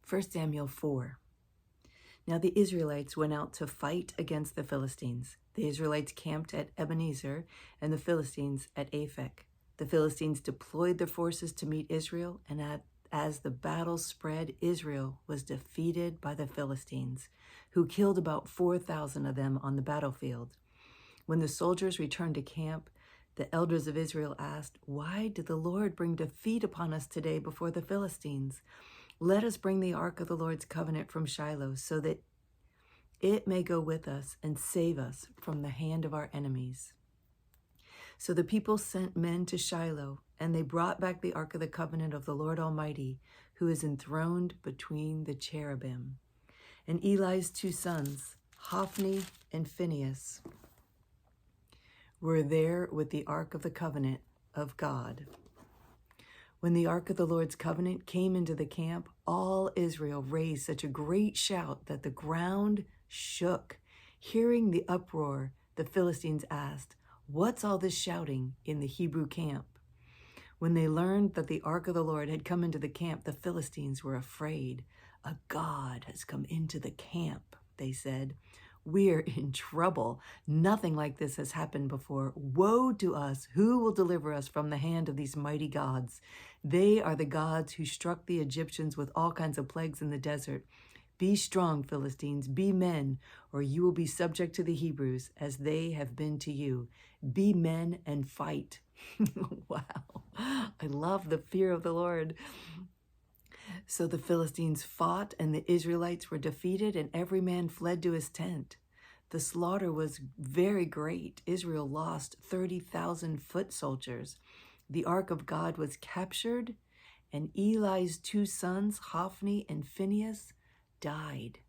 1 Samuel 4. Now the Israelites went out to fight against the Philistines. The Israelites camped at Ebenezer and the Philistines at Aphek. The Philistines deployed their forces to meet Israel, and as the battle spread, Israel was defeated by the Philistines, who killed about 4,000 of them on the battlefield. When the soldiers returned to camp, the elders of Israel asked, "Why did the Lord bring defeat upon us today before the Philistines? Let us bring the ark of the Lord's covenant from Shiloh, so that it may go with us and save us from the hand of our enemies." So the people sent men to Shiloh, and they brought back the ark of the covenant of the Lord Almighty, who is enthroned between the cherubim. And Eli's two sons, Hophni and Phinehas, were there with the ark of the covenant of God. When the ark of the Lord's covenant came into the camp, all Israel raised such a great shout that the ground shook. Hearing the uproar, the Philistines asked, "What's all this shouting in the Hebrew camp?" When they learned that the ark of the Lord had come into the camp, the Philistines were afraid. "A god has come into the camp," they said. "We're in trouble. Nothing like this has happened before. Woe to us! Who will deliver us from the hand of these mighty gods? They are the gods who struck the Egyptians with all kinds of plagues in the desert. Be strong, Philistines, be men, or you will be subject to the Hebrews as they have been to you. Be men and fight." Wow, I love the fear of the Lord. So the Philistines fought, and the Israelites were defeated, and every man fled to his tent. The slaughter was very great. Israel lost 30,000 foot soldiers. The ark of God was captured, and Eli's two sons, Hophni and Phinehas, died.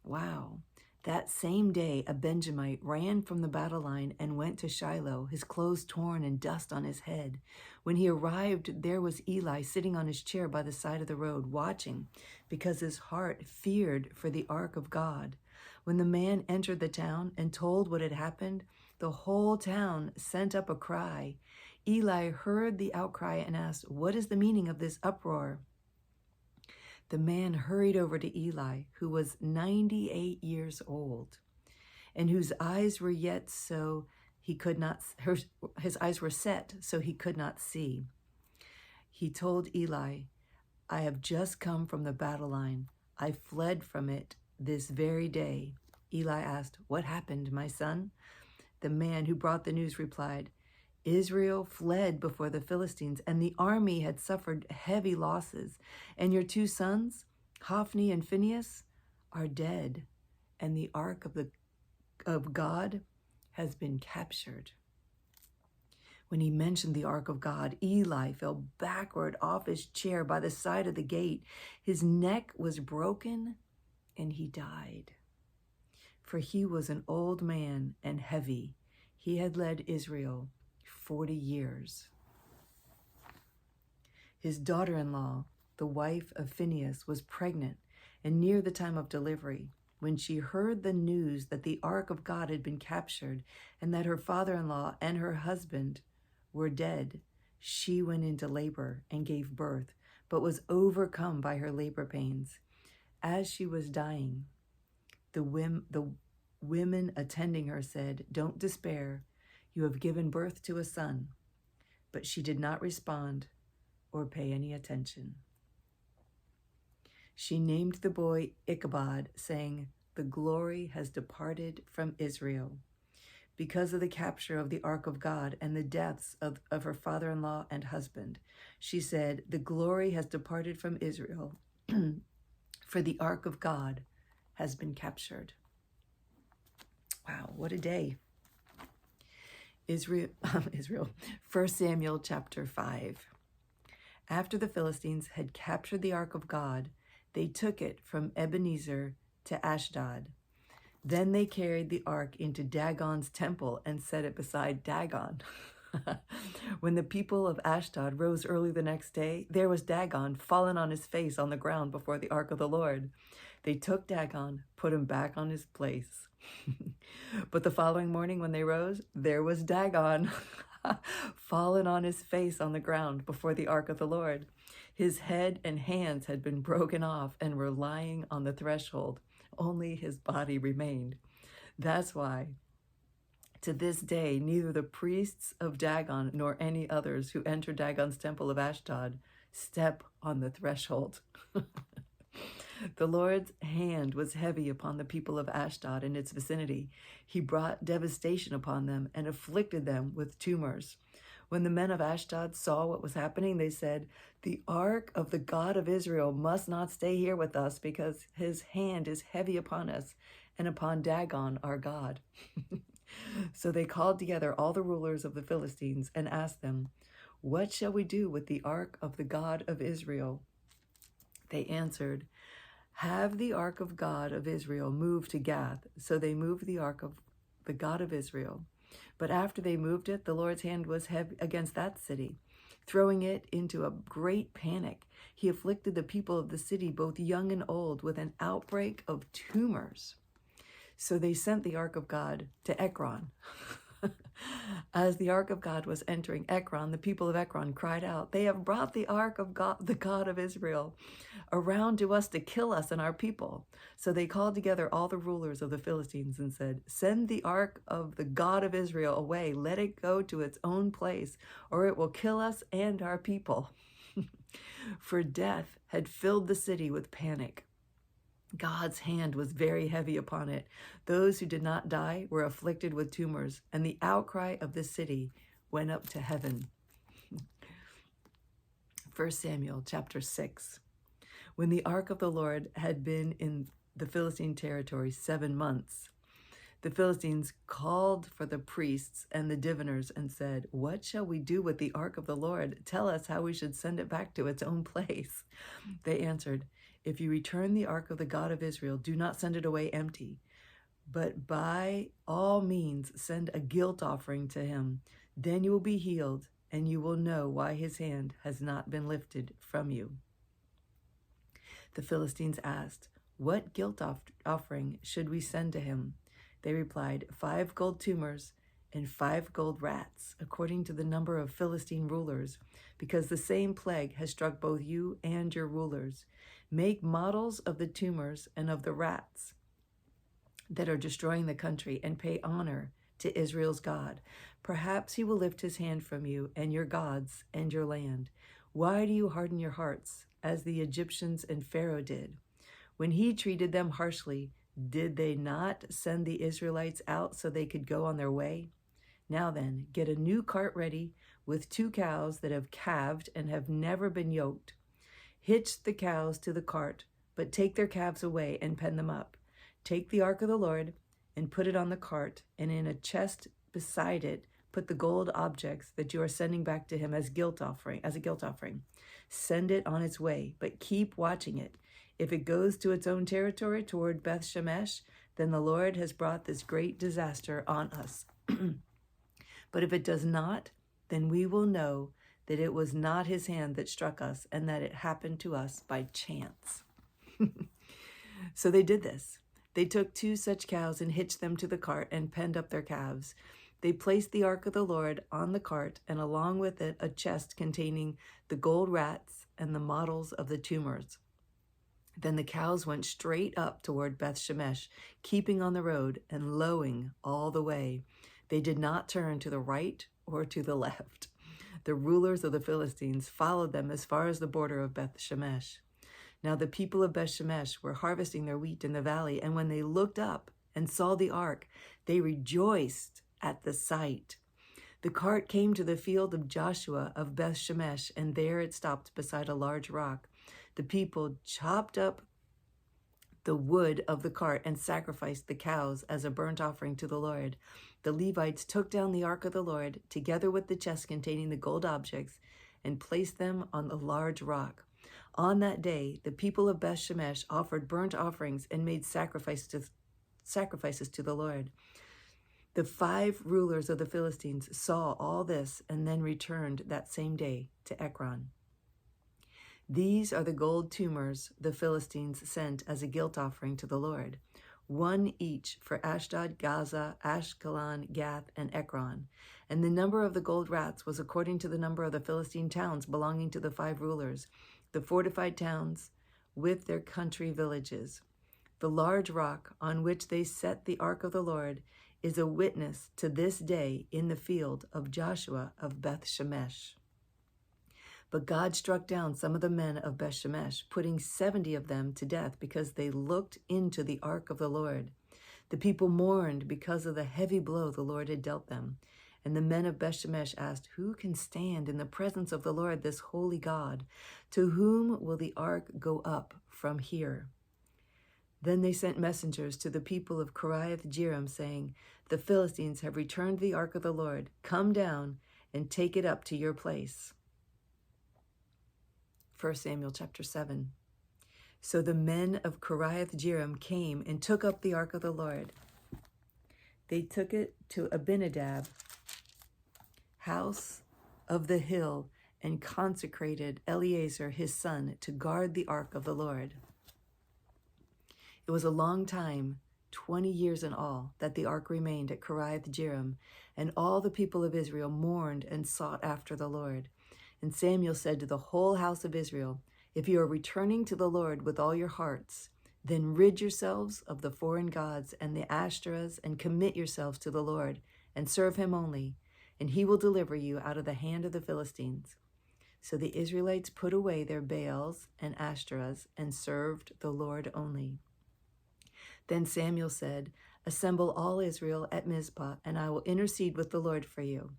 Wow. That same day, a Benjamite ran from the battle line and went to Shiloh, his clothes torn and dust on his head. When he arrived, there was Eli sitting on his chair by the side of the road, watching, because his heart feared for the ark of God. When the man entered the town and told what had happened, the whole town sent up a cry. Eli heard the outcry and asked, "What is the meaning of this uproar?" The man hurried over to Eli, who was 98 years old, and whose eyes were yet so he could not, his eyes were set so he could not see. He told Eli, "I have just come from the battle line. I fled from it this very day." Eli asked, "What happened, my son?" The man who brought the news replied, "Israel fled before the Philistines, and the army had suffered heavy losses. And your two sons, Hophni and Phinehas, are dead, and the ark of God has been captured." When he mentioned the ark of God, Eli fell backward off his chair by the side of the gate. His neck was broken, and he died. For he was an old man and heavy. He had led Israel 40 years. His daughter-in-law, the wife of Phinehas, was pregnant and near the time of delivery. When she heard the news that the ark of God had been captured and that her father-in-law and her husband were dead, she went into labor and gave birth, but was overcome by her labor pains. As she was dying, the women attending her said, "Don't despair. You have given birth to a son." But she did not respond or pay any attention. She named the boy Ichabod, saying, "The glory has departed from Israel." Because of the capture of the ark of God and the deaths of her father-in-law and husband, she said, "The glory has departed from Israel, for the ark of God has been captured." Wow, what a day. Israel, 1 Samuel chapter 5. After the Philistines had captured the ark of God, they took it from Ebenezer to Ashdod. Then they carried the ark into Dagon's temple and set it beside Dagon. When the people of Ashdod rose early the next day, there was Dagon fallen on his face on the ground before the ark of the Lord. They took Dagon, put him back on his place. But the following morning when they rose, there was Dagon fallen on his face on the ground before the ark of the Lord. His head and hands had been broken off and were lying on the threshold. Only his body remained. That's why, to this day, neither the priests of Dagon nor any others who enter Dagon's temple of Ashdod step on the threshold. The Lord's hand was heavy upon the people of Ashdod and its vicinity. He brought devastation upon them and afflicted them with tumors. When the men of Ashdod saw what was happening, they said, "The ark of the God of Israel must not stay here with us, because his hand is heavy upon us and upon Dagon our God." So they called together all the rulers of the Philistines and asked them, "What shall we do with the ark of the God of Israel?" They answered, "Have the ark of God of Israel moved to Gath." So they moved the ark of the God of Israel. But after they moved it, the Lord's hand was heavy against that city, throwing it into a great panic. He afflicted the people of the city, both young and old, with an outbreak of tumors. So they sent the ark of God to Ekron. As the ark of God was entering Ekron, the people of Ekron cried out, "They have brought the ark of God, the God of Israel, around to us to kill us and our people." So they called together all the rulers of the Philistines and said, "Send the ark of the God of Israel away. Let it go to its own place, or it will kill us and our people." For death had filled the city with panic. God's hand was very heavy upon it. Those who did not die were afflicted with tumors, and the outcry of the city went up to heaven. 1 Samuel chapter 6. When the ark of the Lord had been in the Philistine territory 7 months, the Philistines called for the priests and the diviners and said, "What shall we do with the ark of the Lord? Tell us how we should send it back to its own place." They answered, "If you return the ark of the God of Israel, do not send it away empty, but by all means send a guilt offering to him. Then you will be healed, and you will know why his hand has not been lifted from you." The Philistines asked, "What guilt offering should we send to him?" They replied, 5 gold tumors and 5 gold rats, according to the number of Philistine rulers, because the same plague has struck both you and your rulers. Make models of the tumors and of the rats that are destroying the country, and pay honor to Israel's God. Perhaps he will lift his hand from you and your gods and your land. Why do you harden your hearts, as the Egyptians and Pharaoh did? When he treated them harshly, did they not send the Israelites out so they could go on their way? Now then, get a new cart ready with 2 cows that have calved and have never been yoked. Hitch the cows to the cart, but take their calves away and pen them up. Take the ark of the Lord and put it on the cart, and in a chest beside it put the gold objects that you are sending back to him as a guilt offering. Send it on its way, but keep watching it. If it goes to its own territory toward Beth Shemesh, then the Lord has brought this great disaster on us. But if it does not, then we will know that it was not his hand that struck us, and that it happened to us by chance. So they did this. They took 2 such cows and hitched them to the cart and penned up their calves. They placed the ark of the Lord on the cart, and along with it a chest containing the gold rats and the models of the tumors. Then the cows went straight up toward Beth Shemesh, keeping on the road and lowing all the way. They did not turn to the right or to the left. The rulers of the Philistines followed them as far as the border of Beth Shemesh. Now the people of Beth Shemesh were harvesting their wheat in the valley, and when they looked up and saw the ark, they rejoiced at the sight. The cart came to the field of Joshua of Beth Shemesh, and there it stopped beside a large rock. The people chopped up the wood of the cart and sacrificed the cows as a burnt offering to the Lord. The Levites took down the ark of the Lord, together with the chest containing the gold objects, and placed them on the large rock. On that day, the people of Beth Shemesh offered burnt offerings and made sacrifices to the Lord. The 5 rulers of the Philistines saw all this and then returned that same day to Ekron. These are the gold tumors the Philistines sent as a guilt offering to the Lord, 1 each for Ashdod, Gaza, Ashkelon, Gath, and Ekron. And the number of the gold rats was according to the number of the Philistine towns belonging to the 5 rulers. the fortified towns with their country villages. The large rock on which they set the ark of the Lord is a witness to this day in the field of Joshua of Beth Shemesh. But God struck down some of the men of Beth Shemesh, putting 70 of them to death because they looked into the ark of the Lord. The people mourned because of the heavy blow the Lord had dealt them. And the men of Beth Shemesh asked, "Who can stand in the presence of the Lord, this holy God? To whom will the ark go up from here?" Then they sent messengers to the people of Kiriath Jearim, saying, "The Philistines have returned the ark of the Lord. Come down and take it up to your place." 1 Samuel chapter 7. So the men of Kiriath Jearim came and took up the ark of the Lord. They took it to Abinadab, house of the hill, and consecrated Eleazar his son to guard the ark of the Lord. It was a long time, 20 years in all, that the ark remained at Kiriath Jearim, and all the people of Israel mourned and sought after the Lord. And Samuel said to the whole house of Israel, "If you are returning to the Lord with all your hearts, then rid yourselves of the foreign gods and the Ashtoreths, and commit yourselves to the Lord, and serve him only, and he will deliver you out of the hand of the Philistines." So the Israelites put away their Baals and Ashtoreths and served the Lord only. Then Samuel said, "Assemble all Israel at Mizpah, and I will intercede with the Lord for you."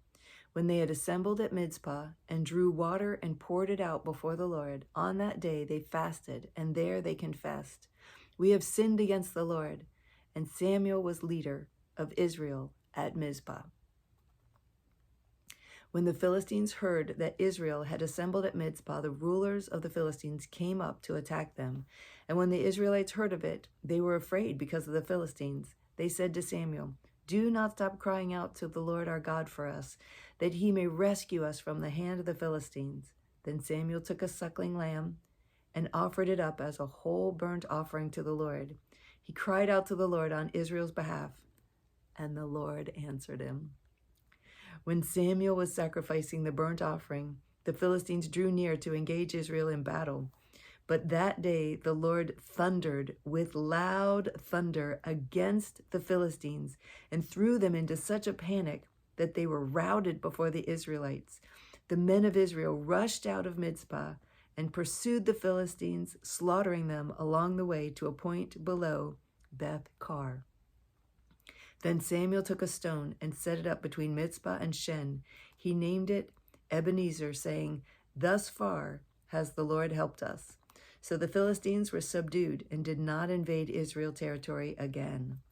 When they had assembled at Mizpah and drew water and poured it out before the Lord, on that day they fasted, and there they confessed, "We have sinned against the Lord." And Samuel was leader of Israel at Mizpah. When the Philistines heard that Israel had assembled at Mizpah, the rulers of the Philistines came up to attack them. And when the Israelites heard of it, they were afraid because of the Philistines. They said to Samuel, "Do not stop crying out to the Lord our God for us, that he may rescue us from the hand of the Philistines." Then Samuel took a suckling lamb and offered it up as a whole burnt offering to the Lord. He cried out to the Lord on Israel's behalf, and the Lord answered him. When Samuel was sacrificing the burnt offering, the Philistines drew near to engage Israel in battle. But that day the Lord thundered with loud thunder against the Philistines and threw them into such a panic that they were routed before the Israelites. The men of Israel rushed out of Mizpah and pursued the Philistines, slaughtering them along the way to a point below Beth-kar. Then Samuel took a stone and set it up between Mizpah and Shen. He named it Ebenezer, saying, "Thus far has the Lord helped us." So the Philistines were subdued and did not invade Israel territory again.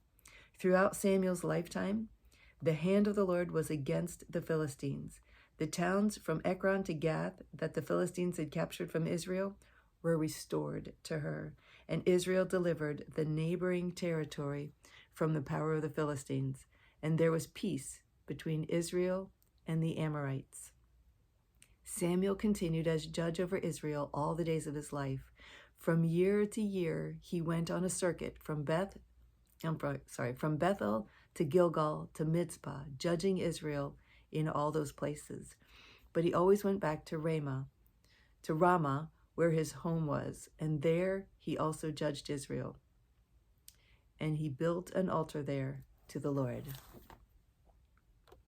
Throughout Samuel's lifetime, the hand of the Lord was against the Philistines. The towns from Ekron to Gath that the Philistines had captured from Israel were restored to her, and Israel delivered the neighboring territory from the power of the Philistines, and there was peace between Israel and the Amorites. Samuel continued as judge over Israel all the days of his life. From year to year, he went on a circuit from Bethel to Gilgal to Mizpah, judging Israel in all those places. But he always went back to Ramah, where his home was, and there he also judged Israel. And he built an altar there to the Lord.